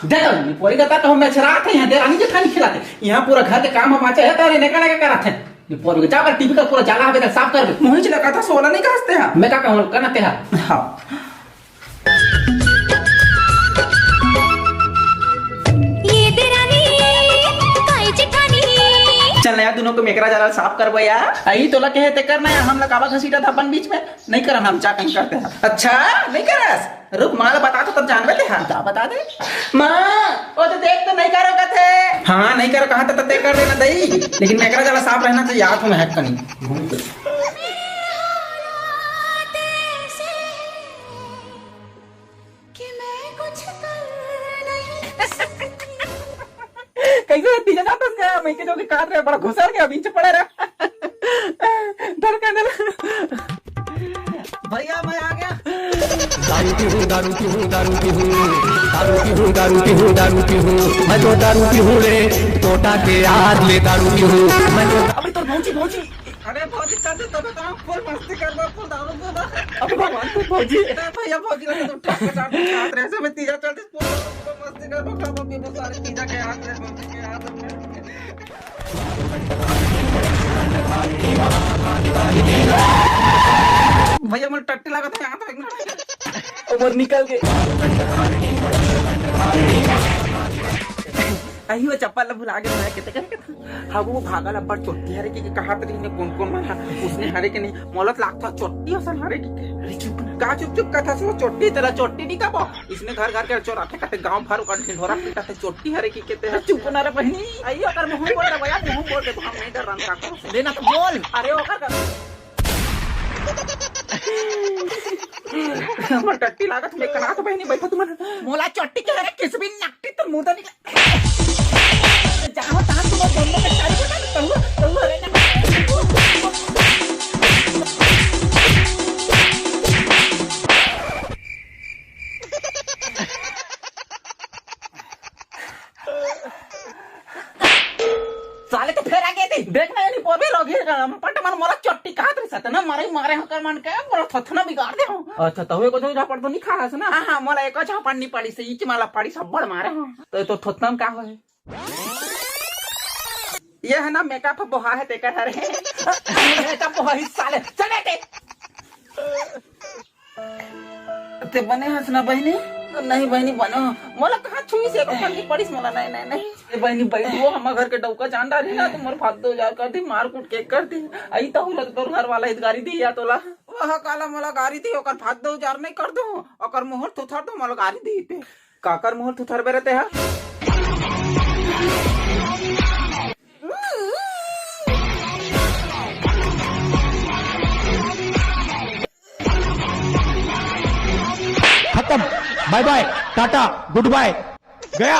देखो पोरी का तो हम छरात है यहाँ दे रानी जेठानी खिलाते यहाँ पूरा घर के काम हम आचे है तारे निकल के करत है ये पोरी जा कर टीवी का पूरा जाला हवे साफ कर दे मुझे लगा था सोला नहीं कहते हैं। मैं का कहूं करते हैं। हाँ चल यार दोनों को मेकरा जाला साफ करबो यार। आई तो लगे है ते करना है हम लगा घसीटा था अपन बीच में नहीं करना हम चा कहीं करते हैं। अच्छा नहीं करस रुक माँ बता तो तब जानवे थे। हाँ क्या बता दे माँ वो तो देख तो नहीं करो कथे। हाँ नहीं करो कहा तो कर देना दही लेकिन मेकरा जाला साफ रहना चाहिए याद में हैक कनी कैसे तीजा जाता है मैं के जो के काट रहे बड़ा घुसर गया बीच पड़ा रहा डर के अंदर भैया मैं आ गया। दारू पी हूँ दारू पी हूँ दारू पी हूँ दारू पी हूँ दारू पी हूँ दारू पी हूँ मैं तो दारू पी हूँ रे तोता के याद ले दारू पी हूँ मैं तो अबे तो पहुंची अरे फौजी चल तो बताओ फुल मस्ती करबो फुल दारू पीबो। अब भगवान को पहुंची भैया फौजी लगे तो ठक के साथ रहे से मैं तीजा चलते फुल मस्ती करबो खाबो पीबो सारे तीजा के हाथ में मम्मी के हाथ में। भैया मुझे टट्टी लगा था यहाँ तो उमर निकल के आई वो चप्पल भुला गया मैं कितने करके था। हाँ वो भागा लब्बड़ चोटी हरे की कहा तरी ने कौन मारा उसने हरे के नहीं मोलत लागता चोटी असल हरे की अरे चुप का चुप कथा से वो चोटी तेरा चोटी नहीं का इसने घर घर के चोराते काटे गांव भर का ढिंढोरा पीटा थे चोटी हरे की कहते हैं। चुप ना रे बहनी आइयो अगर मुंह बोल रहा भैया मुंह बोल के तो हम नहीं डर रहा का लेना तो बोल अरे ओकर कर हमर टट्टी लागत में कना तो बहनी बैठो तुम मोला चोटी के हरे किस भी नकटी तो मुंह तो निकल जाओ ता तुम दोनों के चारी बता तो अरे ना साले तो फेर आगे दी देखना नहीं पोबे रोगी पट मन मोला चट्टी कहा तरी सत ना मारे हकर मन के मोला थथना बिगाड़ दे हो। अच्छा तवे को तो झापड़ तो नहीं खा है ना। हां मोला एको झापड़ नहीं पड़ी से इच माला पड़ी सब्बड़ मारे हो तो थथना का हो है ये है ना मेकअप बोहा है तेकर हरे मेकअप बोहा ही साले चले ते बने हंसना बहनी नहीं बहनी बनो मोला कहा छुई से को फंकी पड़ीस मोला नहीं नहीं नहीं ए बहनी बैठो हम घर के डौका जान रही ना तुमर फाद 2000 कर दी मार कूट के कर दी आई तो लग तोर घर वाला गाड़ी दी या तोला ओह काला मोला गाड़ी दी ओकर फाद 2000 नहीं कर दो ओकर मोहर थुथर तो मोला गाड़ी दी पे काकर मोहर थुथर बेरते है। खत्म bye bye tata goodbye गया।